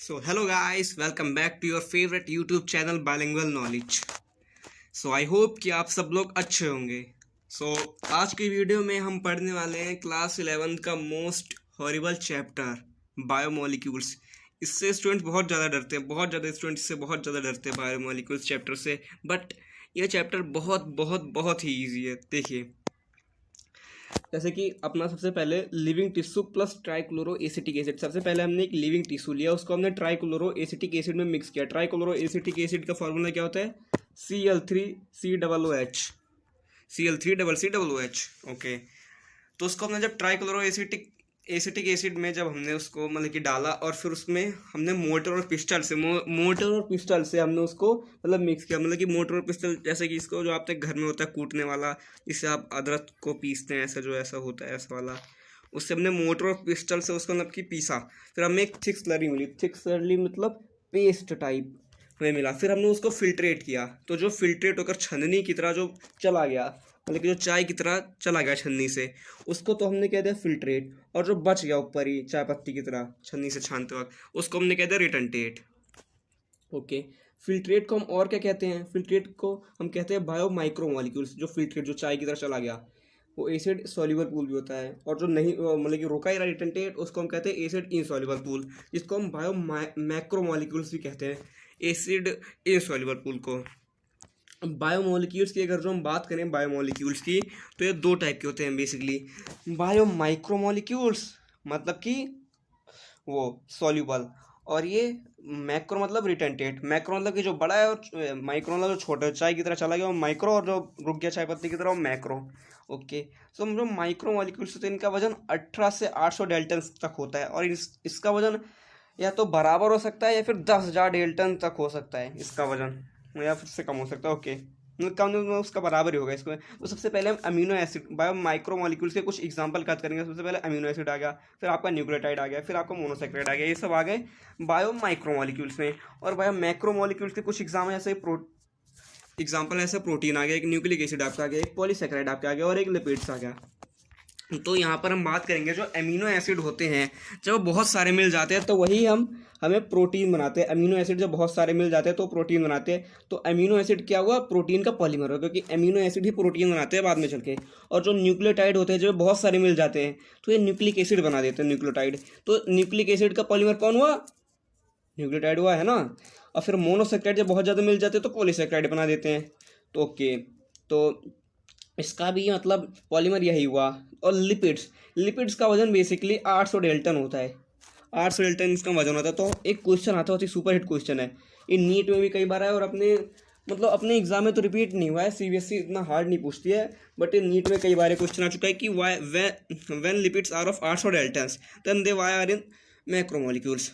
So hello guys, welcome back to your favorite YouTube channel Bilingual Knowledge. So I hope कि आप सब लोग अच्छे होंगे. So आज की वीडियो में हम पढ़ने वाले हैं क्लास 11 का मोस्ट हॉरिबल चैप्टर बायोमोलिक्यूल्स. इससे स्टूडेंट्स बहुत ज़्यादा डरते हैं, बहुत ज़्यादा स्टूडेंट्स इससे बहुत ज़्यादा डरते हैं बायोमोलिक्यूल्स चैप्टर से. बट ये चैप्टर बहुत बहुत बहुत ही ईजी है. देखिए, जैसे कि अपना सबसे पहले living tissue plus trichloro acetic acid. सबसे पहले हमने एक लिविंग टिश्यू लिया, उसको हमने ट्राइक्लोरो एसिटिक एसिड में मिक्स किया. ट्राइक्लोरो एसिटिक एसिड का फॉर्मूला क्या होता है? Cl3COOH, Cl3COOH. ओके, तो उसको हमने जब ट्राइक्लोरो एसिटिक एसिड में जब हमने उसको मतलब कि डाला और फिर उसमें हमने मोटर और पिस्टल से हमने उसको मतलब मिक्स किया. मतलब कि मोटर और पिस्टल जैसे कि इसको जो आपके घर में होता है कूटने वाला, जिससे आप अदरक को पीसते हैं, ऐसा जो ऐसा होता है ऐसा वाला, उससे हमने मोटर और पिस्टल से उसको मतलब कि पीसा. फिर हमें एक थिक स्लरी मिली. थिक स्लरी मतलब पेस्ट टाइप में मिला. फिर हमने उसको फिल्ट्रेट किया, तो जो फिल्ट्रेट होकर छन्नी की तरह जो चला गया, मतलब कि जो चाय की तरह चला गया छन्नी से, उसको तो हमने कह दिया फिल्ट्रेट. और जो बच गया ऊपर ही चाय पत्ती की तरह छन्नी से छानते वक्त, उसको हमने कह दिया रिटनटेट. ओके, फिल्ट्रेट को हम और क्या कहते हैं? फिल्ट्रेट को हम कहते हैं बायो माइक्रोमोलिक्यूल्स. जो फिल्ट्रेट जो चाय की तरह चला गया वो एसिड सॉल्युबल पूल भी होता है. और जो नहीं मतलब कि रोका ही रहा रिटनटेट, उसको हम कहते हैं एसिड इनसॉल्युबल पूल, जिसको हम बायो मैक्रोमोलिक्यूल्स भी कहते हैं, एसिड इनसॉल्युबल पूल को. बायोमोलिक्यूल्स की अगर जो हम बात करें बायोमोलिक्यूल्स की, तो ये दो टाइप के होते हैं बेसिकली. बायो माइक्रोमोलिक्यूल्स मतलब कि वो सॉल्युबल, और ये मैक्रो मतलब रिटेंटेट. मैक्रो मतलब कि जो बड़ा है, और माइक्रो मतलब जो छोटा है, चाय की तरह चला गया वो माइक्रो, और जो रुक गया चाय पत्ती की तरह वो मैक्रो. ओके, तो जो माइक्रो मॉलिक्यूल्स होते हैं इनका वजन 18 से 800 डेल्टन तक होता है. और इसका वजन या तो बराबर हो सकता है या फिर 10,000 डेल्टन तक हो सकता है इसका वजन, या फिर से कम हो सकता है. ओके, कम उसका बराबर ही होगा इसको. तो सबसे पहले हम amino acid bio micro molecules के कुछ एग्जांपल बात करेंगे. सबसे पहले अमीनो एसिड आ गया, फिर आपका न्यूक्लियोटाइड आ गया, फिर आपका मोनोसेक्राइड आ गया. ये सब आ गए बायो माइक्रो मॉलिक्यूल्स में. और बायो मैक्रो मॉलिक्यूल्स के कुछ एग्जाम्पल ऐसे प्रोटीन आ गया, एक न्यूक्लिक एसिड आपका आ गया, एक पॉलीसेक्राइड आपका आ गया, और एक लिपिड्स आ गया. तो यहाँ पर हम बात करेंगे जो अमीनो एसिड होते हैं, जब बहुत सारे मिल जाते हैं तो वही हमें प्रोटीन बनाते हैं. अमीनो एसिड जब बहुत सारे मिल जाते हैं तो प्रोटीन बनाते हैं. तो अमीनो एसिड क्या हुआ? प्रोटीन का पॉलीमर हुआ, क्योंकि अमीनो एसिड ही प्रोटीन बनाते हैं बाद में चल के. और जो न्यूक्लियोटाइड होते हैं जब बहुत सारे मिल जाते हैं तो ये न्यूक्लिक एसिड बना देते हैं न्यूक्लियोटाइड. तो न्यूक्लिक एसिड का पॉलीमर कौन हुआ? न्यूक्लियोटाइड हुआ है ना. और फिर मोनोसेक्राइड जब बहुत ज़्यादा मिल जाते हैं तो पॉलीसेक्राइड बना देते हैं. तो ओके, तो इसका भी मतलब पॉलीमर यही हुआ. और लिपिड्स का वजन बेसिकली 800 डेल्टन होता है. 800 डेल्टन इसका वजन होता है. तो एक क्वेश्चन आता है, सुपर हिट क्वेश्चन है, ये नीट में भी कई बार है, और अपने एग्जाम में तो रिपीट नहीं हुआ है. सीबीएसई इतना हार्ड नहीं पूछती है, बट ये नीट में कई बार क्वेश्चन आ चुका है कि when lipids are of 800 daltons then they why are in macromolecules.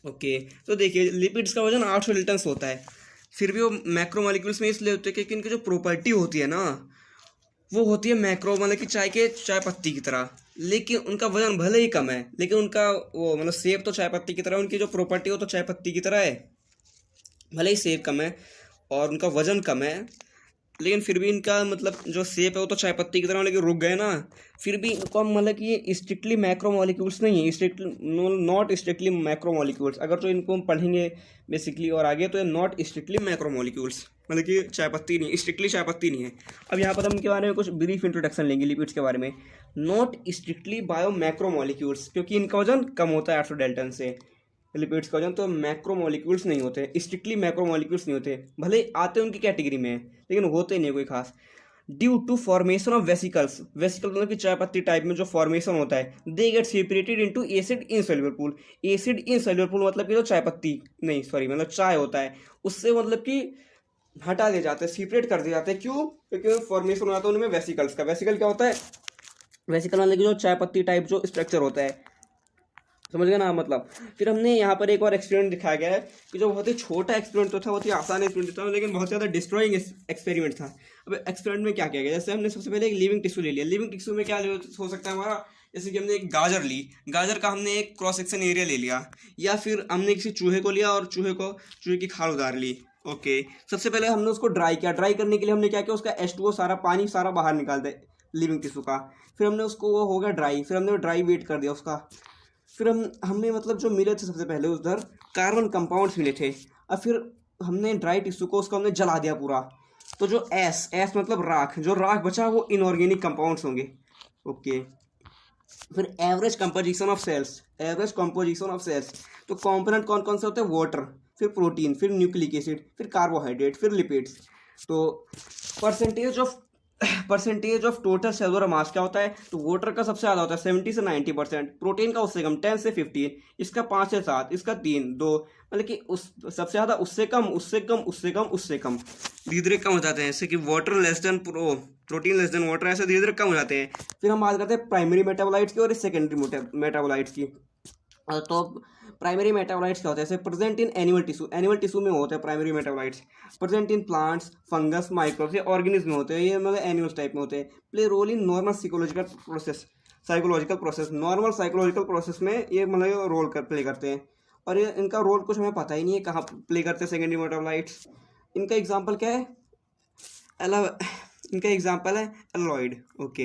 Okay, तो देखिए लिपिड्स का वजन 800 डेल्टन्स होता है, फिर भी वो मैक्रोमोलिक्यूल्स में इसलिए होते हैं क्योंकि इनकी जो प्रॉपर्टी होती है ना, वो होती है मैक्रो मतलब कि चाय पत्ती की तरह. लेकिन उनका वजन भले ही कम है, लेकिन उनका वो मतलब सेब तो चाय पत्ती की तरह, उनकी जो प्रॉपर्टी हो तो चाय पत्ती की तरह है. भले ही सेब कम है और उनका वजन कम है, लेकिन फिर भी इनका मतलब जो शेप है वो तो चाय पत्ती की तरह, लेकिन रुक गए ना. फिर भी इनको हम मतलब कि ये स्ट्रिक्टली मैक्रोमोलिक्यूल्स नहीं है, नॉट स्ट्रिक्टली मैक्रोमोलिक्यूल्स. अगर तो इनको हम पढ़ेंगे बेसिकली और आगे, तो ये नॉट स्ट्रिक्टली मैक्रोमोलिक्यूल्स, मतलब कि चाय पत्ती नहीं, स्ट्रिक्टली चाय पत्ती नहीं है. अब यहाँ पर हम इनके बारे में कुछ ब्रीफ इंट्रोडक्शन लेंगे लिपिड्स के बारे में. नॉट स्ट्रिक्टली बायो मैक्रोमोलिक्यूल्स, क्योंकि इनका वजन कम होता है 800 डेल्टन से. लिपिड्स का वजन तो मैक्रोमोलिक्यूल्स नहीं होते, स्ट्रिक्टली मैक्रोमोलिक्यूल्स नहीं होते. भले आते उनकी कैटेगरी में, लेकिन होते नहीं कोई खास. Due to formation of vesicles मतलब कि चाय पत्ती टाइप में जो फॉर्मेशन होता है, they get separated into acid insoluble pool. Acid insoluble pool मतलब कि जो चाय पत्ती नहीं सॉरी मतलब चाय होता है, उससे मतलब कि हटा दिए जाते हैं, सेपरेट कर दिए जाते हैं. क्यों? क्योंकि फॉर्मेशन होता है उनमें वेसिकल्स का. वेसिकल क्या होता है? वेसिकल मतलब कि जो चाय पत्ती टाइप जो स्ट्रक्चर होता है, समझ गए ना मतलब. फिर हमने यहाँ पर एक और एक्सपेरिमेंट दिखाया गया है कि जो बहुत ही छोटा एक्सपेरिमेंट तो था, बहुत ही आसान एक्सपेरिमेंट था, लेकिन बहुत ज़्यादा डिस्ट्रॉइंग एक्सपेरिमेंट था. अब एक्सपेरिमेंट में क्या किया गया? जैसे हमने सबसे पहले एक लिविंग टिश्यू ले लिया. लिविंग टिश्यू में क्या हो सकता है हमारा? जैसे कि हमने एक गाजर ली, गाजर का हमने एक क्रॉस सेक्शन एरिया ले लिया, या फिर हमने किसी चूहे को लिया और चूहे की खाल उतार ली. ओके, सबसे पहले हमने उसको ड्राई किया. ड्राई करने के लिए हमने क्या किया? उसका H2O सारा पानी सारा बाहर निकाल दिया लिविंग टिश्यू का. फिर हमने उसको वो हो गया ड्राई, फिर हमने ड्राई वेट कर दिया उसका. फिर हमें मतलब जो मिले थे सबसे पहले उधर कार्बन कंपाउंड्स मिले थे। अब फिर हमने ड्राई टिश्यू को उसको हमने जला दिया पूरा, तो जो एस एस मतलब राख, जो राख बचा वो इनऑर्गेनिक कंपाउंड्स होंगे। ओके, फिर average composition of cells, average composition of cells, तो कंपोनेंट कौन कौन से होते हैं? वाटर, फिर प्रोटीन, फिर न्यूक्लिक एसिड, फिर कार्बोहाइड्रेट, फिर लिपिड्स। तो percentage of total cellular mass क्या होता है? तो वाटर का सबसे ज़्यादा होता है 70 से 90%, प्रोटीन का उससे कम 10 से 15, इसका 5 से 7, इसका 3 2, मतलब कि उस सबसे ज़्यादा, उससे कम, उससे कम, उससे कम, उससे कम, धीरे धीरे कम हो जाते हैं। जैसे कि water less than protein less than water, ऐसे धीरे धीरे कम हो जाते हैं। फिर हम बात करते हैं प्राइमरी मेटाबोलाइट्स की और सेकेंडरी मेटाबोलाइट्स की। तो प्राइमरी मेटाबोलाइट्स क्या होते हैं? जैसे प्रेजेंट इन एनिमल टिश्यू में होते हैं primary metabolites, present in plants, fungus, microbes या ऑर्गेनिज्म में होते हैं, ये मतलब एनिमल्स टाइप में होते हैं। Play role in normal psychological process, normal psychological process में ये मतलब रोल प्ले करते हैं। और ये इनका रोल कुछ हमें पता ही नहीं है कहाँ प्ले करते हैं सेकेंडरी मेटाबोलाइट्स। इनका एग्जाम्पल क्या है? इनका एग्जाम्पल है एलॉइड। ओके,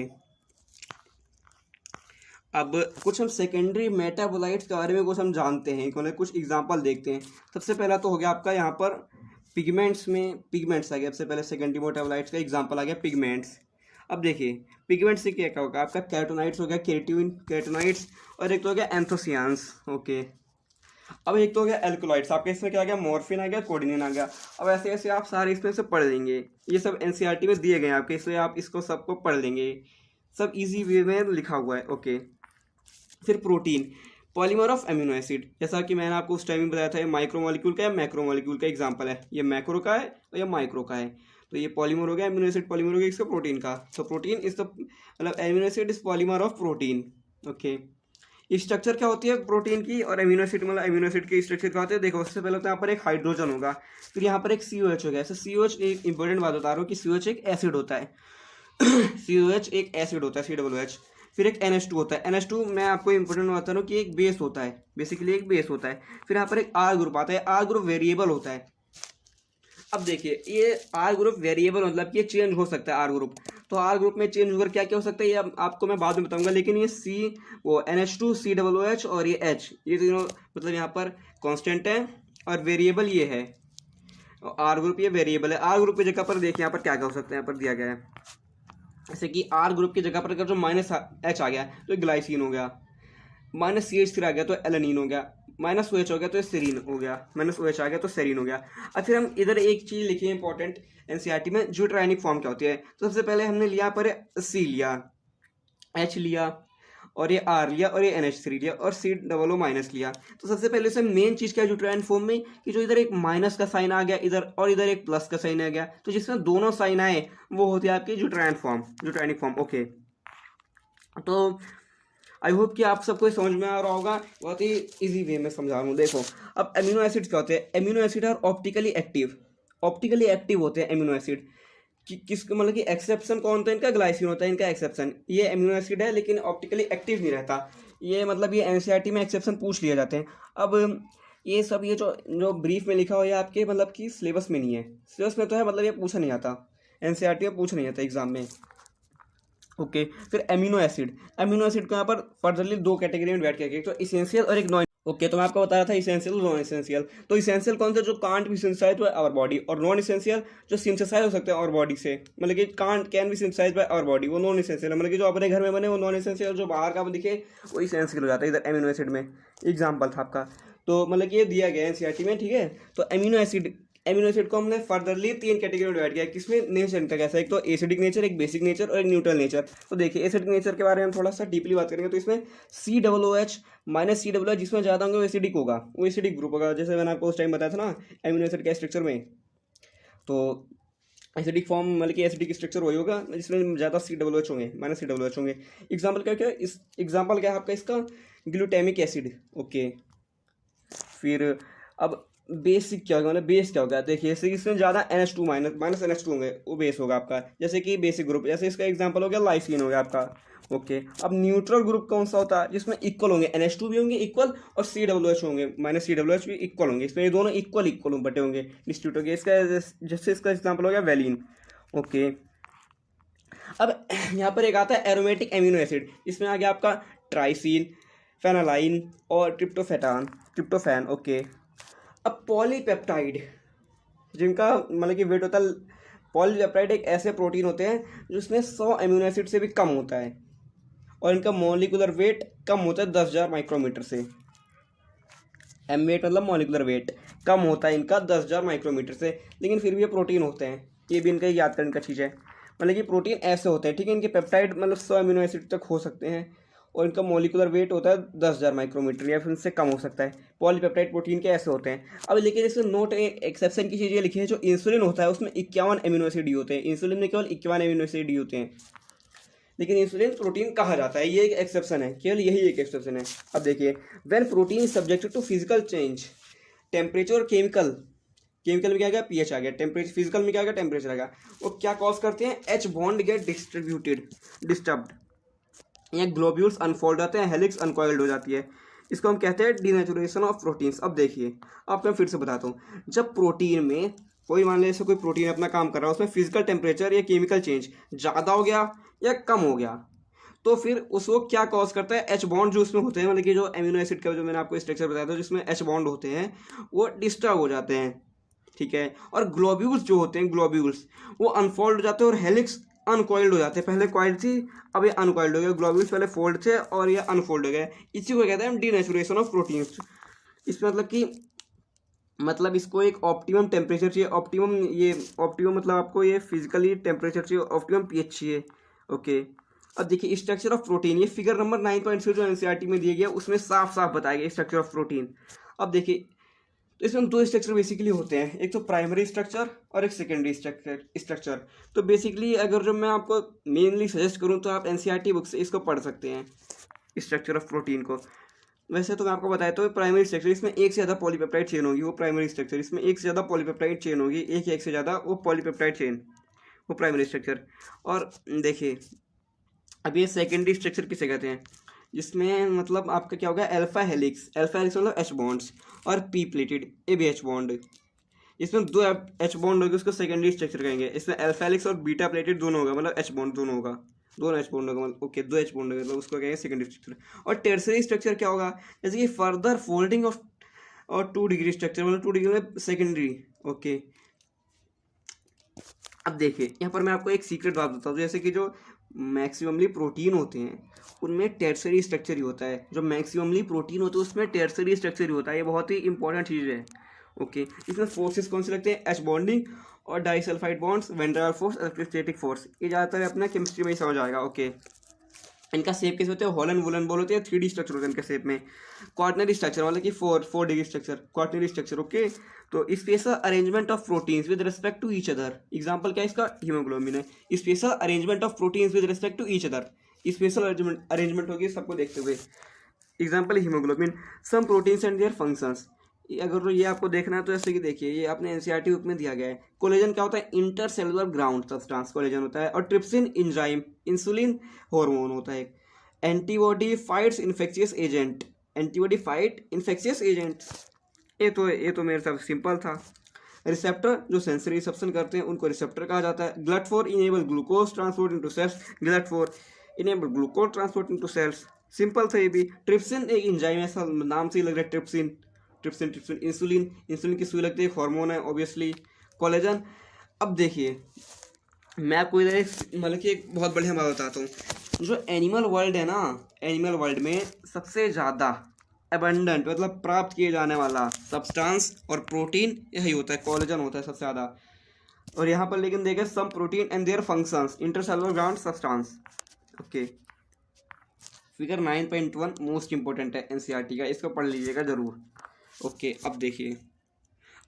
अब कुछ हम सेकेंडरी मेटाबोलाइट्स के बारे में कुछ हम जानते हैं, मतलब कुछ एग्जांपल देखते हैं। सबसे पहला तो हो गया आपका यहाँ पर पिगमेंट्स में, पिगमेंट्स आ गया सबसे पहले, सेकेंडरी मेटाबोलाइट्स का एग्जांपल आ गया पिगमेंट्स। अब देखिए पिगमेंट्स से क्या क्या होगा आपका? कैटोनाइट्स हो गया, कैटोनाइट्स, और एक तो हो गया एंथोसियान्स। ओके, अब एक तो हो गया एल्कोलॉइड्स, आपके इसमें क्या आ गया? मॉर्फिन आ गया, कोडिनिन आ गया। अब ऐसे ऐसे आप सारे इसमें से पढ़ लेंगे, ये सब एनसीईआरटी में दिए गए हैं आपके, इसलिए आप इसको सबको पढ़ लेंगे, सब इजी वे में लिखा हुआ है। ओके, फिर protein, polymer of amino acid, जैसा कि मैंने आपको उस टाइम में बताया था, ये माइक्रोमोलिक्यूल का या मैक्रोमोलिक्यूल का एग्जांपल है, ये मैक्रो का है और ये माइक्रो का है। तो ये पॉलीमर हो गया, अमीनो एसिड पॉलीमर हो गया इसका प्रोटीन का। तो प्रोटीन इज द मतलब amino acid is polymer of protein. Okay, structure क्या होती है प्रोटीन की और अमीनो एसिड, मतलब अमीनो एसिड की स्ट्रक्चर क्या होती है? देखो उससे पहले तो यहाँ पर एक हाइड्रोजन होगा, फिर यहाँ पर एक COH हो गया। ऐसे COH एक इंपॉर्टेंट बात बता रहा हूँ कि COH एक एसिड होता है COH एक एसिड होता है, COOH। फिर एक NH2 होता है, NH2 मैं आपको इंपॉर्टेंट बता रहा हूँ कि एक बेस होता है, बेसिकली एक बेस होता है। फिर यहाँ पर एक R ग्रुप आता है, R ग्रुप वेरिएबल होता है। अब देखिए ये R ग्रुप वेरिएबल मतलब कि ये चेंज हो सकता है R ग्रुप। तो R ग्रुप में चेंज होकर क्या क्या हो सकता है ये आपको मैं बाद में बताऊंगा, लेकिन ये NH2 COOH और ये H, ये तीनों मतलब यहाँ पर कांस्टेंट है और वेरिएबल ये है। R ग्रुप ये वेरिएबल है। R ग्रुप की जगह पर देखिए यहाँ पर क्या क्या हो सकता है, यहाँ पर दिया गया है जैसे कि R ग्रुप की जगह पर अगर जो -H आ गया तो ग्लाइसिन हो गया, -CH3 आ गया तो एलेनिन हो गया, -OH हो गया तो सेरीन हो गया, -OH आ गया तो सेरीन हो गया। अब फिर हम इधर एक चीज़ लिखिए इंपॉर्टेंट एनसीईआरटी में, ज्यूट्रायनिक फॉर्म क्या होती है? तो सबसे पहले हमने लिया पर C लिया, H लिया और ये R लिया और ये NH3 लिया और COO- लिया। तो सबसे पहले से मेन चीज़ क्या है ज्यूट्रायन फॉर्म में कि जो इधर एक माइनस का साइन आ गया इधर और इधर एक प्लस का साइन आ गया, तो जिसमें दोनों साइन आए वो होती है आपकी ज्यूट्रायनिक फॉर्म। ओके, तो आई होप कि आप सबको समझ में आ रहा होगा, बहुत ही इजी वे में समझा रहा हूँ। देखो अब एमिनो एसिड्स क्या होते हैं? Amino acid are optically active होते हैं एमिनो एसिड। किसको मतलब कि एक्सेप्शन कौन होता है इनका? ग्लाइसिन होता है इनका एक्सेप्शन। ये एमिनो एसिड है लेकिन ऑप्टिकली एक्टिव नहीं रहता, ये मतलब ये एनसीईआरटी में एक्सेप्शन पूछ लिए जाते हैं। अब ये सब ये जो ब्रीफ में लिखा हुआ है आपके मतलब कि सिलेबस में नहीं है, सिलेबस में तो है मतलब ये पूछा नहीं आता, एनसीईआरटी में पूछा नहीं आता एग्जाम में। ओके, फिर अमीनो एसिड को यहाँ पर फर्दरली दो कैटेगरी में डिवाइड किया गया, एक तो इसेंशियल और एक नॉन। ओके, तो मैं आपको बता रहा था इसेंशियल और नॉन इसेंशियल। तो इसेंशियल कौन सा? जो can't be synthesized by our body, और नॉन इसेंशियल जो सिंथेसाइज हो सकते हैं आवर बॉडी से, मतलब कि can be synthesized by our body, वो नॉन इसेंशियल है। मतलब कि जो अपने घर में बने वो नॉन इसेंशियल, जो बाहर का दिखे वो इसेंशियल हो जाता है इधर एमिनो एसिड में। एग्जाम्पल था आपका, तो मतलब कि ये दिया गया है एनसीईआरटी में, ठीक है। तो एमिनो एसिड को हमने फर्दरली 3 कैटेगरी में डिवाइड किया है। किसमें? नेचर का कैसा, एक तो एसिडिक नेचर, एक बेसिक नेचर और एक न्यूट्रल नेचर। तो देखिए एसिडिक नेचर के बारे में थोड़ा सा डीपली बात करेंगे तो इसमें COOH -COOH जिसमें ज़्यादा होंगे वो एसिडिक होगा, वो एसिडिक ग्रुप होगा। जैसे मैंने आपको उस टाइम बताया था ना एमिनो एसिड के स्ट्रक्चर में, तो एसिडिक फॉर्म मतलब कि एसिडिक स्ट्रक्चर वही होगा जिसमें ज़्यादा COOH होंगे, -COOH होंगे। एग्जाम्पल क्या क्या इस एग्जाम्पल क्या है आपका इसका? Glutamic acid. ओके, फिर अब बेसिक क्या होगा, मतलब बेस क्या होगा? देखिए इसमें ज़्यादा NH2 -NH2 होंगे, वो बेस होगा आपका। जैसे कि बेसिक ग्रुप, जैसे इसका एग्जांपल हो गया लाइसिन हो गया आपका। ओके, अब न्यूट्रल ग्रुप कौन सा होता है? जिसमें इक्वल होंगे, NH2 भी होंगे इक्वल और COOH होंगे, -COOH भी इक्वल होंगे। इसमें ये दोनों इक्वल बटे होंगे, डिस्ट्रीब्यूट होंगे। इसका जैसे इसका एग्जाम्पल हो गया वैलिन। ओके, अब यहाँ पर एक आता है एरोमेटिक एमिनो एसिड, इसमें आ गया आपका ट्राइसिन, फेनालाइन और ट्रिप्टोफैन। ओके, अब पॉलीपेप्टाइड जिनका मतलब कि वेट होता है, पॉलीपेप्टाइड एक ऐसे प्रोटीन होते हैं जिसमें 100 अमीनो एसिड से भी कम होता है और इनका मॉलिकुलर वेट कम होता है 10,000 माइक्रोमीटर से। एम वेट मतलब मॉलिकुलर वेट कम होता है इनका 10,000 माइक्रोमीटर से, लेकिन फिर भी ये प्रोटीन होते हैं। ये भी इनका याद करने का चीज़ है, मतलब कि प्रोटीन ऐसे होते हैं, ठीक है। इनके पेप्टाइड मतलब 100 अमीनो एसिड तक हो सकते हैं और इनका मॉलिकुलर वेट होता है 10,000 माइक्रोमीटर या फिर उनसे कम हो सकता है। पॉलीपेप्टाइड प्रोटीन के ऐसे होते हैं। अब लेकिन इसमें नोट एक्सेप्शन की चीज़ें लिखी है, जो इंसुलिन होता है उसमें 51 अमीनो एसिड ही होते हैं। इंसुलिन में केवल 51 अमीनो एसिड ही होते हैं, लेकिन इंसुलिन प्रोटीन कहा जाता है। ये एक एक्सेप्शन है, केवल यही एक एक्सेप्शन है। अब देखिए, when protein is subjected to physical change, temperature और केमिकल में क्या गया, पीएच आ गया। टेम्परेचर फिजिकल में क्या गया, टेम्परेचर आ गया। वो क्या कॉज करते हैं, एच बॉन्ड गेट डिस्टर्ब्ड, या ग्लोब्यूल्स अनफोल्ड होते हैं, हेलिक्स अनकॉइल्ड हो जाती है। इसको हम कहते हैं डीनेचुरेशन ऑफ प्रोटीन्स। अब देखिए, आपको मैं फिर से बताता हूँ, जब प्रोटीन में कोई मान लीजिए कोई प्रोटीन अपना काम कर रहा है, उसमें फिजिकल टेम्परेचर या केमिकल चेंज ज़्यादा हो गया या कम हो गया, तो फिर उसको क्या कॉज करता है, एच बॉन्ड जो उसमें होते हैं, मतलब कि जो अमीनो एसिड का जो मैंने आपको स्ट्रक्चर बताया था जिसमें एच बॉन्ड होते हैं, वो डिस्टर्ब हो जाते हैं, ठीक है। और ग्लोब्यूल्स जो होते हैं, ग्लोब्यूल्स वो अनफोल्ड हो जाते हैं और हेलिक्स अनकॉइल्ड हो जाते हैं। पहले कॉइल्ड थी, अब ये अनकॉइल्ड हो गए। ग्लोब्यूल्स पहले फोल्ड थे और ये अनफोल्ड हो गए। इसी को कहते हैं हम डीनेचुरेशन ऑफ प्रोटीन्स। इसमें मतलब कि इसको एक ऑप्टिमम टेम्परेचर चाहिए, ऑप्टिमम मतलब आपको ये फिजिकली टेम्परेचर चाहिए, ऑप्टिमम पीएच चाहिए। ओके, अब देखिए स्ट्रक्चर ऑफ प्रोटीन, ये फिगर नंबर 9.6 जो एनसीईआरटी में दिया गया उसमें साफ साफ बताया गया स्ट्रक्चर ऑफ प्रोटीन। अब देखिए, तो इसमें दो स्ट्रक्चर बेसिकली होते हैं, एक तो प्राइमरी स्ट्रक्चर और एक सेकेंडरी स्ट्रक्चर। तो बेसिकली अगर जो मैं आपको मेनली सजेस्ट करूँ तो आप एनसीईआरटी बुक से इसको पढ़ सकते हैं, स्ट्रक्चर ऑफ प्रोटीन को। वैसे तो मैं आपको बताया तो प्राइमरी स्ट्रक्चर, इसमें एक से ज़्यादा पॉलीपेप्टाइड चेन होगी, वो प्राइमरी स्ट्रक्चर। इसमें एक से ज़्यादा पॉलीपेप्टाइड चेन होगी, एक से ज़्यादा वो पॉलीपेप्टाइड चेन, वो प्राइमरी स्ट्रक्चर। और देखिए, अब ये सेकेंडरी स्ट्रक्चर किसे कहते हैं, जिसमें मतलब आपका क्या होगा, अल्फा हेलिक्स मतलब एच बॉन्ड्स, और P pleated, A B H bond. इसमें दो एच बॉन्ड होगी, उसको सेकेंडरी स्ट्रक्चर कहेंगे। इसमें अल्फा हेलिक्स और बीटा प्लेटेड दोनों होगा, मतलब एच बॉन्ड दोनों होगा, दोनों एच बॉन्ड होगा, मतलब ओके, दो एच बॉन्ड होगा, मतलब उसको कहेंगे सेकेंडरी स्ट्रक्चर। और टर्सरी स्ट्रक्चर क्या होगा, जैसे कि फर्दर फोल्डिंग ऑफ और 2 डिग्री स्ट्रक्चर, मतलब 2 डिग्री में सेकेंडरी। ओके, अब देखिए यहाँ पर मैं आपको एक सीक्रेट बात बताता हूँ, जैसे कि जो मैक्सिममली प्रोटीन होते हैं उनमें टर्सरी स्ट्रक्चर ही होता है। जो मैक्सिममली प्रोटीन होते हैं उसमें टर्सरी स्ट्रक्चर ही होता है, ये बहुत ही इंपॉर्टेंट चीज़ है। ओके, इसमें फोर्सेस कौन से लगते हैं, एच बॉन्डिंग और disulphide bonds, van der Waals force, electrostatic force. ये ज़्यादातर अपना केमिस्ट्री में ही समझ आएगा। ओके, इनका शेप कैसे होते हैं, हॉल एंड वुलन बॉल होते हैं, 3D स्ट्रक्चर होते हैं इनके शेप में। क्वार्टनरी स्ट्रक्चर मतलब कि 4 degree structure, quaternary structure. Okay, तो special arrangement of proteins with respect to each other. Example क्या है इसका, हीमोग्लोबिन है। Special arrangement of proteins with respect to each other, special arrangement होगी सबको देखते हुए। Example haemoglobin, some proteins and their functions. अगर ये आपको देखना है तो जैसे कि देखिए, ये अपने एनसीईआरटी बुक में दिया गया है। कोलेजन क्या होता है, इंटरसेलुलर ग्राउंड सब्सटेंस कोलेजन होता है। और ट्रिप्सिन एंजाइम, इंसुलिन हार्मोन होता है। Antibody fights infectious agent, antibody fight infectious agent. ये तो मेरे साथ सिंपल था। रिसेप्टर जो सेंसरी रिसेप्शन करते हैं उनको रिसेप्टर कहा जाता है। GLUT4 enable glucose transport into cells, GLUT4 enable glucose transport into cells, simple था ये भी। ट्रिप्सिन एक एंजाइम, ऐसा नाम से ही लग रहा है, ट्रिप्सिन। इंसुलिन की सुई लगती है, हार्मोन है ऑब्वियसली। कोलेजन, अब देखिए मैं आपको इधर मतलब कि एक बहुत बढ़िया बात बताता हूँ। जो एनिमल वर्ल्ड है ना, एनिमल वर्ल्ड में सबसे ज़्यादा अबंडेंट मतलब प्राप्त किए जाने वाला सब्सटेंस और प्रोटीन यही होता है, कोलेजन होता है सबसे ज़्यादा। और यहाँ पर लेकिन देखें, some protein and their functions, intercellular ground substance. Okay, figure 9.1 most important है एनसीईआरटी का, इसको पढ़ लीजिएगा जरूर। ओके, अब देखिए,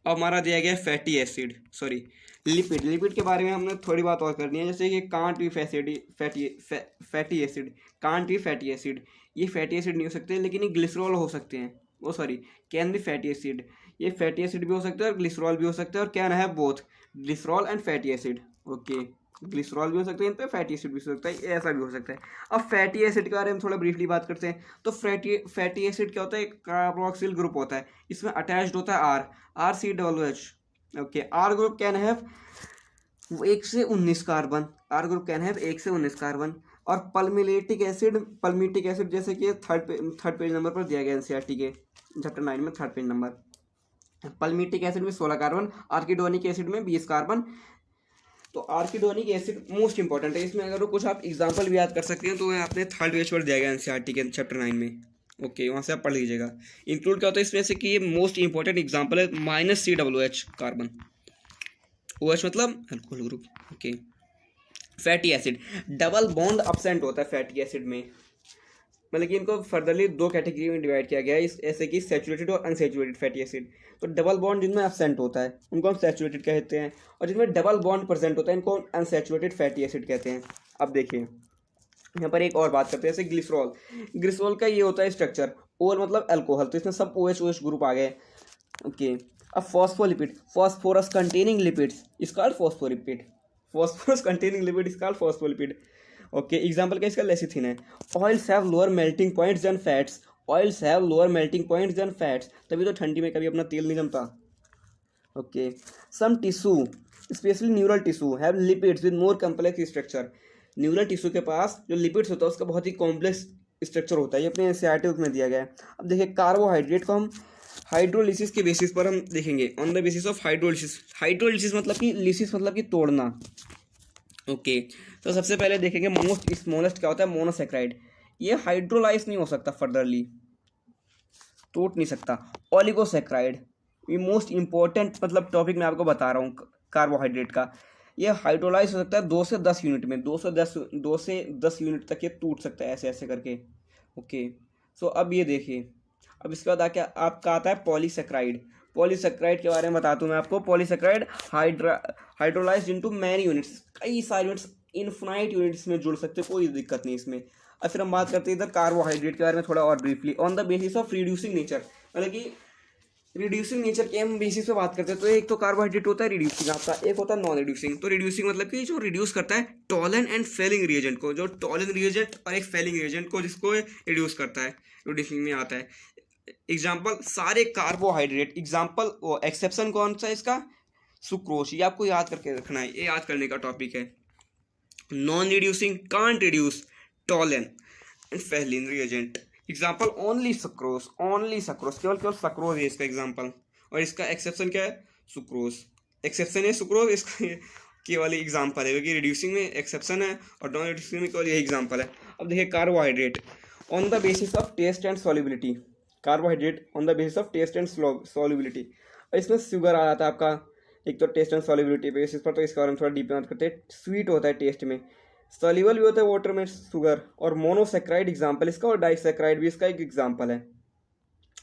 अब हमारा दिया गया फैटी एसिड, सॉरी लिपिड के बारे में हमने थोड़ी बात और करनी है। जैसे कि can't be fatty acid, can't be fatty acid, ये फैटी एसिड नहीं हो सकते, लेकिन ये ग्लिसरॉल हो सकते हैं। वो sorry, can be fatty acid, ये फैटी एसिड भी हो सकता है और ग्लिसरॉल भी हो सकता है, और can have both glycerol and fatty acid. Okay, glycerol भी हो सकता है इन पे, फैटी एसिड भी हो सकता है, ऐसा भी हो सकता है। अब फैटी एसिड के बारे में थोड़ा ब्रीफली बात करते हैं। तो फैटी एसिड क्या होता है, एक कार्बोक्सिल ग्रुप होता है, इसमें अटैच्ड होता है RCOOH। Okay, R group can have 1 से 19 carbon, R group can have 1 से 19 कार्बन। और पल्मिटिक एसिड जैसे कि थर्ड पेज नंबर पर दिया गया एनसीईआरटी के चैप्टर 9 में, थर्ड पेज नंबर। पल्मिटिक एसिड में 16 कार्बन, आर्किडोनिक एसिड में 20 कार्बन। तो आर्किडोनिक एसिड मोस्ट इंपॉर्टेंट है, इसमें अगर कुछ आप एग्जांपल भी याद कर सकते हैं तो वह आपने थर्ड पेज पर दिया गया एनसीईआरटी के चैप्टर 9 में। ओके, वहाँ से आप पढ़ लीजिएगा। इंक्लूड क्या होता है इसमें से कि ये मोस्ट इंपॉर्टेंट एग्जांपल है -COOH कार्बन, OH मतलब alcohol group. Okay, fatty acid, double bond absent होता है फैटी एसिड में, मतलब कि इनको फर्दरली दो कैटेगरी में डिवाइड किया गया है ऐसे कि सैचुरेटेड और अनसैचुरेटेड फैटी एसिड। तो डबल बॉन्ड जिनमें एब्सेंट होता है उनको हम सैचुरेटेड कहते हैं, और जिनमें डबल बॉन्ड प्रेजेंट होता है इनको अनसैचुरेटेड फैटी एसिड कहते हैं। अब देखिए यहाँ पर एक और बात करते हैं, जैसे ग्लिसरॉल। ग्लिसरॉल का ये होता है स्ट्रक्चर, ओल मतलब अल्कोहल, तो इसमें सब OH ग्रुप आ गए। ओके, अब phospholipid, phosphorus containing lipids is called phospholipid, phosphorus containing lipid is called phospholipid. Okay, example क्या इसका लेसिथिन है। Oils have lower melting points than fats, oils have lower melting points than fats, तभी तो ठंडी में कभी अपना तेल नहीं जमता। Okay, some tissue specially neural tissue have lipids with more complex structure, neural tissue के पास जो लिपिड्स होता है उसका बहुत ही कॉम्प्लेक्स स्ट्रक्चर होता है, ये अपने एनसीईआरटी बुक में दिया गया है। अब देखिए कार्बोहाइड्रेट को हम हाइड्रोलिसिस के बेसिस पर हम देखेंगे, on the basis of hydrolysis. Hydrolysis मतलब कि लिसिस मतलब कि तोड़ना। ओके, तो सबसे पहले देखेंगे मोस्ट स्मॉलेस्ट क्या होता है, मोनोसेक्राइड। ये हाइड्रोलाइज नहीं हो सकता, फर्दरली टूट नहीं सकता। ओलिगोसेक्राइड, ये मोस्ट इंपॉर्टेंट मतलब टॉपिक मैं आपको बता रहा हूँ कार्बोहाइड्रेट का। ये हाइड्रोलाइज हो सकता है 2 से 10 यूनिट में, 2 से 10 यूनिट तक ये टूट सकता है ऐसे ऐसे करके। ओके, सो अब ये देखिए, अब इसके बाद आके आपका आता है पॉलीसेक्राइड। पॉलीसेक्राइड के बारे में बताता हूँ मैं आपको। Polysaccharide hydrolysed into many units, कई सारे यूनिट्स, इनफिनाइट यूनिट्स में जुड़ सकते, कोई दिक्कत नहीं इसमें। अब फिर हम बात करते हैं इधर कार्बोहाइड्रेट के बारे में थोड़ा और briefly, on the basis of reducing nature, मतलब कि रिड्यूसिंग नेचर के हम बेसिस पे बात करते हैं। तो एक तो कार्बोहाइड्रेट होता है रिड्यूसिंग आपका, एक होता है नॉन रिड्यूसिंग। तो रिड्यूसिंग मतलब कि जो रिड्यूस करता है टॉलन एंड फेलिंग रिएजेंट को, जो टॉलन रिएजेंट और एक फेलिंग रिएजेंट को जिसको रिड्यूस करता है, रिड्यूसिंग में आता है। एग्जाम्पल सारे कार्बोहाइड्रेट, एग्जाम्पल एक्सेप्शन कौन सा है इसका, सुक्रोज। ये आपको याद करके रखना है, ये याद करने का टॉपिक है। Non reducing can't reduce Tollens and Phelan reagent. Example only sucrose, केवल सक्रोज है इसका एग्जाम्पल। और इसका एक्सेप्शन क्या है, सुक्रोज। एक्सेप्शन है सुक्रोज, इसका केवल एग्जाम्पल है, क्योंकि रिड्यूसिंग में एक्सेप्शन है और नॉन रिड्यूसिंग में केवल यही एग्जाम्पल है। अब देखिए carbohydrate on the basis of taste and solubility, carbohydrate on the basis of taste and solubility. इसमें शुगर आ जाता है आपका, एक तो टेस्ट एंड सॉल्युबिलिटी बेसिस पर, तो इसके बारे में थोड़ा डीप बात करते हैं। स्वीट होता है टेस्ट में, सॉल्युबल भी होता है वाटर में शुगर, और मोनोसेक्राइड एग्जाम्पल इसका, और डाइसेक्राइड भी इसका एक एग्जाम्पल है।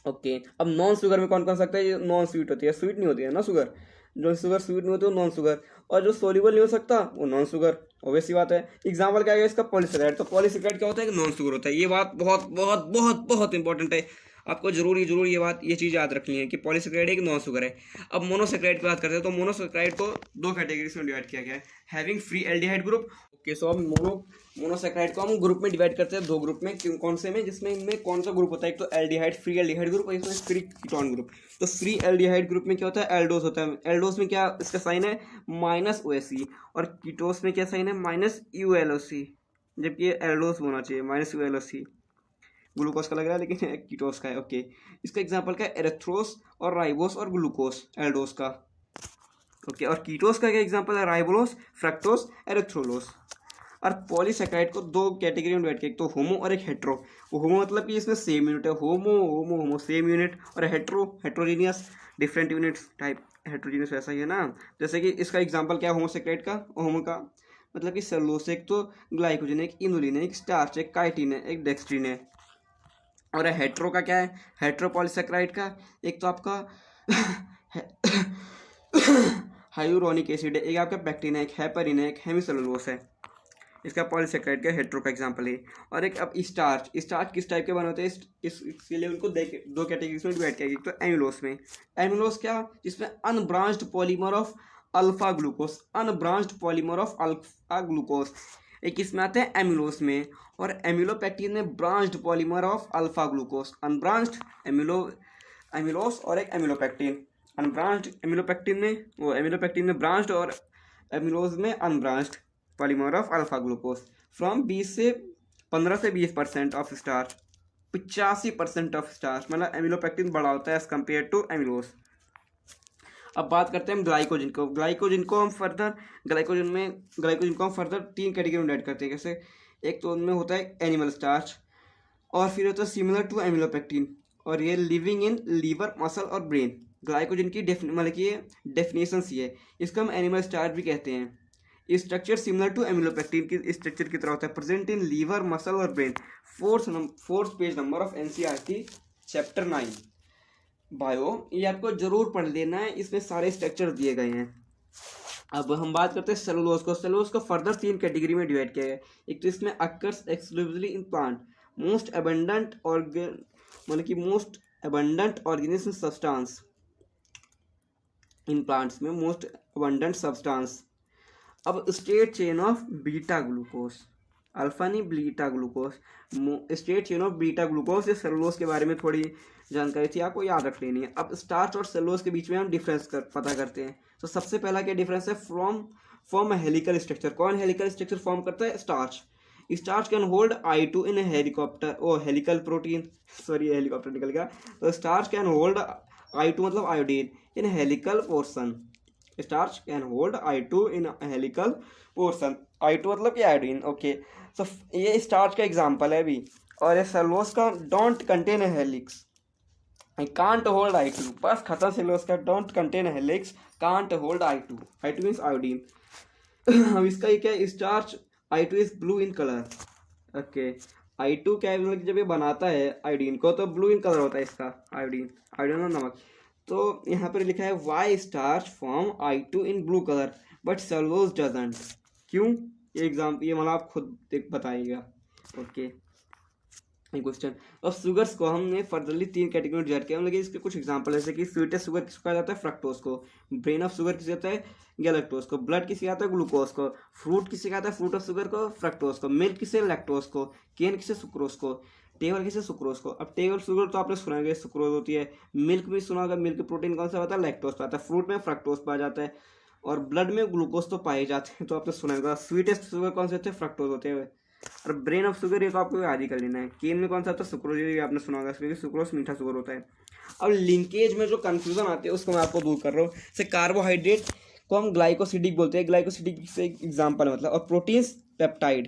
ओके, अब नॉन शुगर में कौन कौन सकता है, ये नॉन स्वीट होती है, स्वीट नहीं होती है ना शुगर, जो शुगर स्वीट नहीं होती है वो नॉन शुगर, और जो सोल्यूबल नहीं हो सकता वो नॉन शुगर, ऑब्वियस सी बात है। एग्जाम्पल क्या है इसका, पॉलीसेक्राइड। तो पॉलीसेक्राइड क्या होता है, नॉन शुगर होता है। ये बात बहुत बहुत बहुत बहुत इंपॉर्टेंट है, आपको जरूर ये चीज़ याद रखनी है कि पॉलीसेक्राइड एक नॉन शुगर है। अब मोनोसेक्राइड की बात करते हैं, तो मोनोसेक्राइड को दो कैटेगरीज में डिवाइड किया गया है, having free aldehyde group. Okay, so अब मोनोसेक्राइड को हम ग्रुप में डिवाइड करते हैं, दो ग्रुप में। कौन से में, जिसमें इनमें कौन सा ग्रुप होता है, एक तो एल्डिहाइड, फ्री एल्डिहाइड ग्रुप, और इसमें फ्री कीटोन ग्रुप। तो फ्री एल्डिहाइड ग्रुप में क्या होता है, एल्डोस होता है। एल्डोस में क्या इसका साइन है, -OSE, और कीटोस में क्या साइन है, -ULOC, जबकि ये एल्डोस होना चाहिए, -ULOC। ग्लूकोज का लग रहा है लेकिन कीटोस का है। ओके, इसका एग्जांपल क्या है, एरेथ्रोस और राइबोस और ग्लूकोस, एल्डोस का। ओके, और कीटोस का क्या एग्जांपल है, राइबोलोस, फ्रक्टोस, एरेथ्रोलोस। और पॉलीसेक्राइड को दो कैटेगरी में डिवाइड किया, एक तो होमो और एक हेट्रो। होमो मतलब कि इसमें सेम यूनिट है, होमो सेम यूनिट, और heterogeneous different units type. Heterogeneous वैसा ही है ना, जैसे कि इसका एग्जांपल क्या है होमोसेक्राइड का, होमो का मतलब कि सेलुलोज, एक तो ग्लाइकोजन, एक इनुलिन है, एक स्टार्च, एक काइटिन है, एक डेक्सट्रिन है। और हेट्रो का क्या है, हेट्रो पॉलीसेक्राइड का एक तो आपका हाइलुरोनिक एसिड है, एक आपका पेक्टिन है, एक हेपरिन है, एक हेमिसेलुलोस है। इसका पॉलीसेक्राइड का हेट्रो का एग्जांपल है। और एक अब स्टार्च किस टाइप के बने होते हैं, इसके लिए उनको दो कैटेगरीज में डिवाइड किया गया। तो एमिलोस में, एमिलोस क्या, जिसमें unbranched polymer of alpha glucose, unbranched polymer of alpha glucose, एक इसमें आते हैं एमिलोस में। और एमिलोपेक्टिन में branched polymer of alpha glucose, unbranched amylose और एक एमिलोपेक्टिन। अनब्रांच्ड एमिलोपेक्टिन में ब्रांच्ड और एमिलोज में unbranched polymer of alpha glucose. From 15 से 20% ऑफ स्टार्च, 85% ऑफ स्टार्च, मतलब एमिलोपेक्टिन बड़ा होता है एज कम्पेयर टू एमिलोस। अब बात करते हैं हम ग्लाइकोजन को। ग्लाइकोजन को हम फर्दर 3 कैटेगरी में डिवाइड करते हैं। कैसे? एक तो उनमें होता है एनिमल स्टार्च, और फिर होता है सिमिलर टू एमिलोपेक्टिन, और ये लिविंग इन लीवर, मसल और ब्रेन। ग्लाइकोजन की मतलब कि डेफिनेशन सी है, इसको हम एनिमल स्टार्च भी कहते हैं। स्ट्रक्चर सिमिलर टू एमिलोपेक्टिन की स्ट्रक्चर की तरह होता है, प्रेजेंट इन लीवर, मसल और brain. Fourth page number of NCERT chapter 9 bio, ये आपको जरूर पढ़ लेना है, इसमें सारे स्ट्रक्चर दिए गए हैं। अब हम बात करते हैं सेलुलोज को। सेलुलोज को फर्दर 3 कैटेगरी में डिवाइड किया गया है। एक तो इसमें occurs exclusively in plant, most abundant organism substance in plants में, मोस्ट अबंडेंट सब्सटेंस। अब straight chain of beta glucose, alpha नहीं beta glucose, straight chain of beta glucose. ये सेलुलोज के बारे में थोड़ी जानकारी थी, आपको याद रख लेनी है। अब स्टार्च और सेलुलोज के बीच में हम डिफरेंस पता करते हैं। तो सबसे पहला क्या डिफरेंस है? Form helical structure. कौन हेलिकल स्ट्रक्चर फॉर्म करता है? Starch. Starch can hold I2 in helical protein, sorry helicopter निकल गया। तो स्टार्च कैन होल्ड I2 मतलब iodine in helical portion. Starch can hold I2 in helical portion. I2 मतलब कि iodine. Okay, तो ये स्टार्च का एग्जाम्पल है अभी। और ये सेलुलोज का don't contain a helix, can't hold I2, बस खत्म। सेलुलोज का don't contain helix, can't hold I2 means iodine. अब इसका ये क्या है? Starch I2 is blue in colour. Okay, I2 क्या है? मतलब जब ये बनाता है आयोडीन को तो ब्लू इन कलर होता है इसका, आयोडीन और नमक। तो यहाँ पर लिखा है why starch form I2 in blue colour but cellulose doesn't. क्यों? ये मतलब आप खुद बताइएगा। Okay, question. अब शुगर्स को हमने फर्दरली 3 कैटेगरी में डिवाइड किया। मतलब इसके कुछ एग्जांपल जैसे कि स्वीटेस्ट शुगर किसको कहा जाता है? फ्रक्टोज को। ब्रेन ऑफ शुगर किसे कहता है? गैलेक्टोज को। ब्लड किसे कहता है? ग्लूकोज को। फ्रूट किसे कहता है? फ्रूट ऑफ शुगर को, फ्रक्टोज को। मिल्क किसे? लैक्टोज को। केन किसे? सुक्रोज को। टेबल किसे? सुक्रोज को। अब टेबल शुगर तो आपने सुना होगा सुक्रोज होती है। मिल्क भी सुना होगा, मिल्क प्रोटीन कौन सा होता है? लैक्टोज पाता है। फ्रूट में फ्रक्टोज पाया जाता है, और ब्लड में ग्लूकोज तो पाए जाते हैं, तो आपने सुना होगा। स्वीटेस्ट शुगर कौन से होते हैं? फ्रक्टोज होते हैं। और ब्रेन ऑफ शुगर ये तो आपको याद ही कर लेना है। केन में कौन सा होता है? सुक्रोज, ये आपने सुना होगा, क्योंकि सुक्रोज मीठा शुगर होता है। अब लिंकेज में जो कंफ्यूजन आती है उसको मैं आपको दूर कर रहा हूँ। जैसे कार्बोहाइड्रेट को हम ग्लाइकोसिडिक बोलते हैं, ग्लाइकोसिडिक से एग्जाम्पल है मतलब। और प्रोटीन्स पेप्टाइड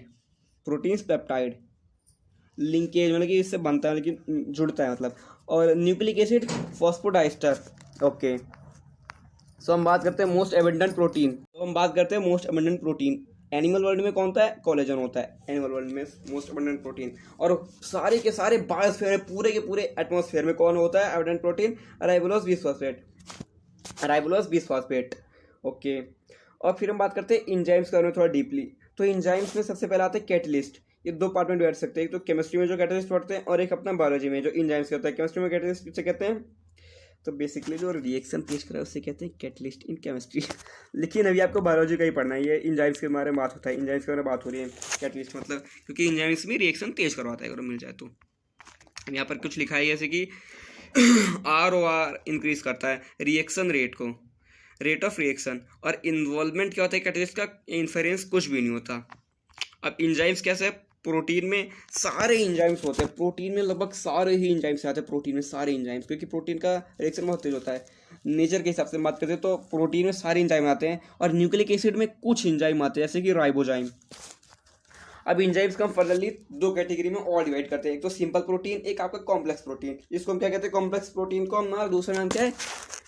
लिंकेज मतलब कि इससे बनता है, लेकिन जुड़ता है मतलब। और न्यूक्लिक एसिड फॉस्फोडाइस्टर। ओके, सो हम बात करते हैं most abundant protein. Animal world में कौन होता है? कोलेजन होता है एनिमल वर्ल्ड में मोस्ट एबंडेंट प्रोटीन। और सारे के सारे बायोस्फीयर में, पूरे के पूरे एटमॉस्फेयर में कौन होता है एबंडेंट प्रोटीन? राइबोलोज बिस्फॉस्फेट। ओके, और फिर हम बात करते हैं इंजाइम्स के बारे में थोड़ा डीपली। तो इंजाइम्स में सबसे पहला आता है कैटलिस्ट। ये 2 पार्ट में डिवाइड सकते हैं, एक तो केमिस्ट्री में जो कैटलिस्ट पढ़ते हैं, और एक अपना बायोलॉजी में जो इंजाइम्स के होता है। केमिस्ट्री में कैटलिस्ट किसे कहते हैं? तो बेसिकली जो रिएक्शन तेज करा है उससे कहते हैं कैटलिस्ट इन केमिस्ट्री। लेकिन अभी आपको बायोलॉजी का ही पढ़ना है। ये इंजाइम्स के बारे में बात होता है, इंजाइम्स के बारे में बात हो रही है। कैटलिस्ट मतलब क्योंकि इंजाइम्स में रिएक्शन तेज करवाता है अगर मिल जाए तो। यहाँ पर कुछ लिखा है जैसे कि ROR इंक्रीज करता है रिएक्शन रेट ऑफ रिएक्शन। और इन्वॉल्वमेंट क्या होता है कैटलिस्ट का? इन्फ्लुएंस कुछ भी नहीं होता। अब इंजाइम्स कैसे है? प्रोटीन में सारे इंजाइम्स होते हैं, प्रोटीन में लगभग सारे ही इंजाइम्स आते हैं, प्रोटीन में सारे इंजाइम्स, क्योंकि प्रोटीन का रिएक्शन बहुत तेज होता है। नेचर के हिसाब से बात करते हैं तो प्रोटीन में सारे इंजाइम आते हैं, और न्यूक्लिक एसिड में कुछ इंजाइम आते हैं जैसे कि राइबोजाइम। अब इंजाइम्स को हम फर्दरली 2 कैटेगरी में और डिवाइड करते हैं, एक तो सिंपल प्रोटीन, एक आपका कॉम्प्लेक्स प्रोटीन। इसको हम क्या कहते हैं? कॉम्प्लेक्स प्रोटीन को हमारा दूसरा नाम क्या है?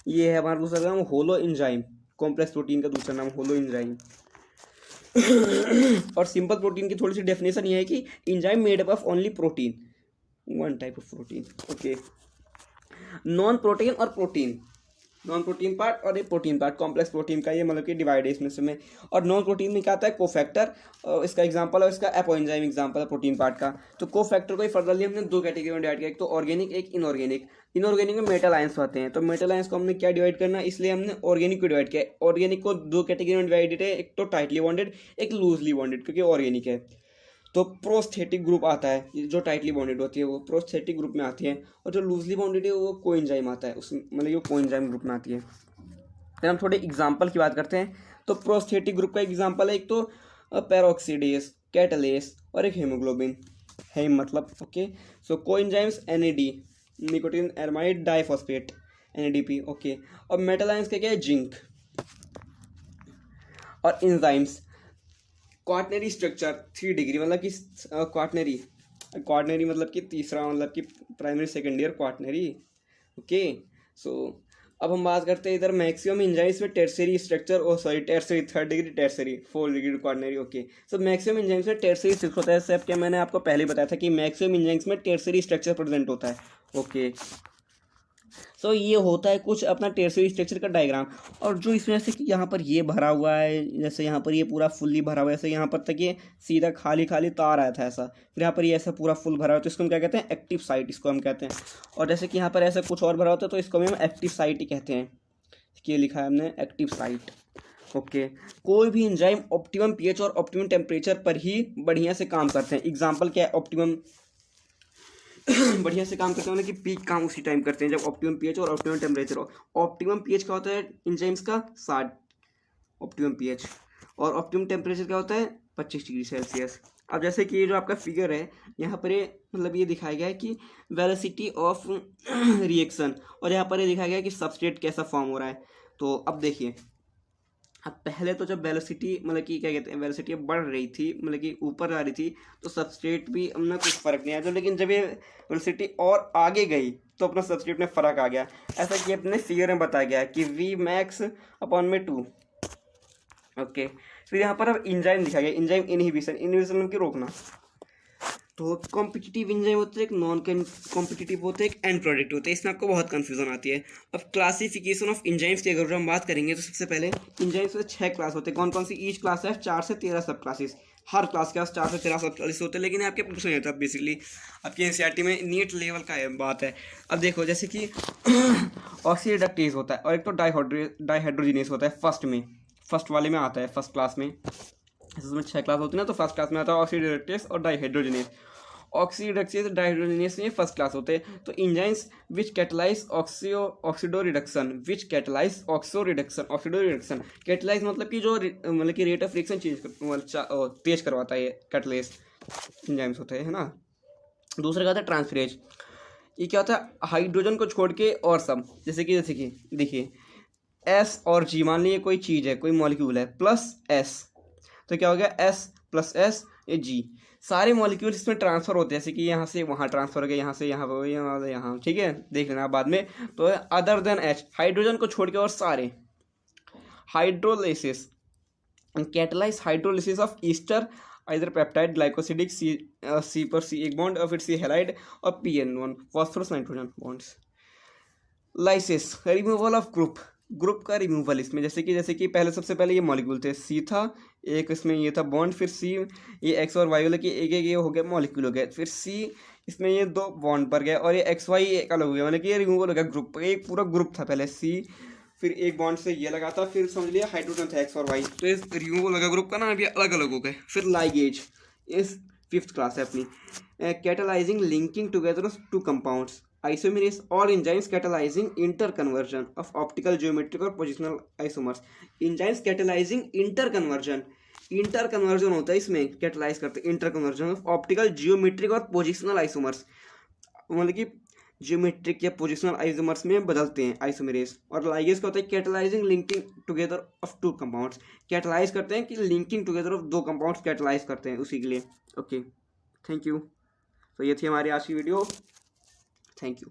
ये है हमारा दूसरा नाम होलो इंजाइम। कॉम्प्लेक्स प्रोटीन का दूसरा नाम होलो इंजाइम। और सिंपल प्रोटीन की थोड़ी सी डेफिनेशन ये है कि enzyme made up of only protein, 1 type of protein. Okay, non protein part और एक प्रोटीन पार्ट। कॉम्प्लेक्स प्रोटीन का ये मतलब कि डिवाइड है इसमें से में। और नॉन प्रोटीन में क्या आता है? कोफैक्टर, इसका एग्जांपल है, इसका एपोएंजाइम एग्जांपल है प्रोटीन पार्ट का। तो कोफैक्टर को ही फर्दरली हमने 2 कैटेगरी में डिवाइड किया, एक तो ऑर्गेनिक, एक इनऑर्गेनिक। इनऑर्गेनिक में मेटल आयंस होते हैं, तो मेटल आयंस को हमने क्या डिवाइड करना, इसलिए हमने ऑर्गेनिक को डिवाइड किया। ऑर्गेनिक को 2 कैटेगरी में डिवाइडेड है, एक तो टाइटली बॉन्डेड, एक लूजली बॉन्डेड, क्योंकि ऑर्गेनिक है। तो प्रोस्थेटिक ग्रुप आता है, जो टाइटली बॉन्डेड होती है वो प्रोस्थेटिक ग्रुप में आती है, और जो लूजली बॉन्डेड है वो कोएंजाइम आता है, उसमें मतलब वो कोएंजाइम ग्रुप में आती है। फिर हम थोड़े एग्जाम्पल की बात करते हैं। तो प्रोस्थेटिक ग्रुप का एग्जाम्पल है एक तो पेरोक्सीडेज, कैटलेस और एक हीमोग्लोबिन है मतलब। Okay, so coenzymes NAD nicotinamide diphosphate NADP। Okay, और मेटल आयंस क्या क्या है, जिंक। और इंजाइम्स क्वाटनरी स्ट्रक्चर 3 डिग्री मतलब कि क्वाटनरी मतलब कि तीसरा, मतलब कि primary second year quaternary. Okay, so अब हम बात करते हैं इधर मैक्सिमम एंजाइम्स में tertiary structure, tertiary 3rd degree, tertiary 4th degree quaternary. Okay, so maximum enzymes में टेरशरी स्ट्रक्चर होता है। सब क्या मैंने आपको पहले बताया था कि मैक्सिमम एंजाइम्स में टेरशरी स्ट्रक्चर प्रेजेंट होता है। ओके, सो ये होता है कुछ अपना टेरशरी स्ट्रक्चर का डायग्राम। और जो इसमें जैसे कि यहाँ पर ये भरा हुआ है, जैसे यहाँ पर ये पूरा फुल्ली भरा हुआ है, ऐसे यहाँ पर तक ये सीधा खाली खाली तार आया था ऐसा, फिर यहाँ पर ये ऐसा पूरा फुल भरा हुआ है, तो इसको हम क्या कहते हैं, एक्टिव साइट इसको हम कहते हैं। और जैसे कि यहाँ पर ऐसा कुछ और भरा होता है तो इसको हम एक्टिव साइट ही कहते हैं। ये लिखा है हमने एक्टिव साइट। ओके, कोई भी एंजाइम ऑप्टिमम पीएच और ऑप्टिमम टेम्परेचर पर ही बढ़िया से काम करते हैं। एग्जांपल क्या है, ऑप्टिमम बढ़िया से काम करते हैं मतलब कि पीक काम उसी टाइम करते हैं जब ऑप्टिमम पीएच और ऑप्टिमम टेम्परेचर हो। ऑप्टिमम पीएच क्या होता है एंजाइम्स का, 60 ऑप्टिमम पीएच, और ऑप्टिमम टेम्परेचर क्या होता है, 25 डिग्री सेल्सियस। अब जैसे कि ये जो आपका फिगर है यहाँ पर, ये मतलब ये दिखाया गया है कि वेलोसिटी ऑफ रिएक्शन, और यहाँ पर ये दिखाया गया है कि सबस्ट्रेट कैसा फॉर्म हो रहा है। तो अब देखिए, अब पहले तो जब वेलोसिटी मतलब कि क्या कहते हैं, वेलोसिटी बढ़ रही थी मतलब कि ऊपर आ रही थी तो सबस्ट्रेट भी अपना कुछ फ़र्क नहीं आया, लेकिन जब ये वेलोसिटी और आगे गई तो अपना सबस्ट्रेट में फ़र्क आ गया। ऐसा कि अपने फिगर में बताया गया कि V max/2। ओके, फिर यहाँ पर अब इंजाइम दिखाया गया, इंजाइम इनहिबिशन मतलब कि रोकना। तो कॉम्पिटिटिव एंजाइम होते हैं, एक नॉन कॉम्पिटिटिव होते हैं, एक एंड प्रोडक्ट होते हैं। इसमें आपको बहुत कंफ्यूजन आती है। अब क्लासिफिकेशन ऑफ एंजाइम्स की अगर हम बात करेंगे तो सबसे पहले एंजाइम्स में 6 क्लास होते हैं। कौन कौन सी ईच क्लास है, 4 से 13 सब क्लासेस। हर क्लास के पास 4 से 13 सब क्लासेस होते हैं, लेकिन आपके पूछ नहीं होता बेसिकली आपकी एनसीईआरटी में नीट लेवल का है बात है। अब देखो जैसे कि ऑक्सीडाक्टेज होता है और एक तो डाइहाइड्रोजिनेस होता है। फर्स्ट वाले में आता है, फर्स्ट क्लास में। इसमें 6 क्लास होती है ना, तो फर्स्ट क्लास में आता है ऑक्सीडाक्टेज और डाइहाइड्रोजिनेस। ऑक्सीडाक्टेज डाइहाइड्रोजिनेस में फर्स्ट क्लास होते हैं। तो enzymes which catalyse oxido reduction catalyse मतलब कि जो मतलब कि रेट ऑफ रिएक्शन तेज करवाता है, कैटलाइज एंजाइम्स होते हैं, है ना। दूसरा क्या होता है, ट्रांसफरेज। ये क्या होता है, हाइड्रोजन को छोड़ के और सब, जैसे कि देखिए S और G, मान लीजिए कोई चीज़ है, कोई मॉलिक्यूल है, प्लस S, तो क्या हो गया S + S ये G। सारे मॉलिक्यूल्स इसमें ट्रांसफर होते हैं, जैसे कि यहाँ से वहाँ ट्रांसफर हो गया, यहाँ से यहाँ हो गया, यहाँ, ठीक है, देख लेना बाद में। तो अदर देन H, हाइड्रोजन को छोड़ के और सारे। Hydrolysis, catalyse hydrolysis of Easter इधर पेप्टाइड ग्लाइकोसिडिक C पर C एक बॉन्ड और फिर C हैलाइड और PN1 phosphorus nitrogen bonds. Lysis, removal of group का रिमूवल इसमें, जैसे कि पहले सबसे पहले ये मॉलिक्यूल थे, C था एक, इसमें ये था बॉन्ड, फिर C ये X और Y वाले कि एक ये हो गया मॉलिक्यूल हो गया, फिर C इसमें ये 2 बॉन्ड पर गया और ये XY एक अलग हो गया, मतलब कि ये रिमूवल हो गया ग्रुप। एक पूरा ग्रुप था पहले C, फिर एक बॉन्ड से ये लगा था, फिर समझ लिया हाइड्रोजन था X और Y, तो ये रिमूवल लगा ग्रुप का ना, अभी अलग अलग हो गए। फिर लाइगेज इस 5th क्लास है अपनी, catalysing linking together of 2 compounds. Isomerase or enzymes catalyzing interconversion of optical geometric or positional isomers। enzymes catalyzing interconversion होता है इसमें, कैटलाइज करते हैं इंटरकन्वर्जन ऑफ ऑप्टिकल जियोमेट्रिक और पोजिशनल आइसोमर्स, मतलब कि जियोमेट्रिक या पोजिशनल आइसोमर्स में बदलते हैं आइसोमेरेस। और लाइगेज का होता है catalysing linking together of 2 compounds, catalyse करते हैं कि linking together of 2 compounds catalyse करते हैं उसी के लिए। Okay, thank you. तो ये थी हमारी आज की वीडियो। Thank you.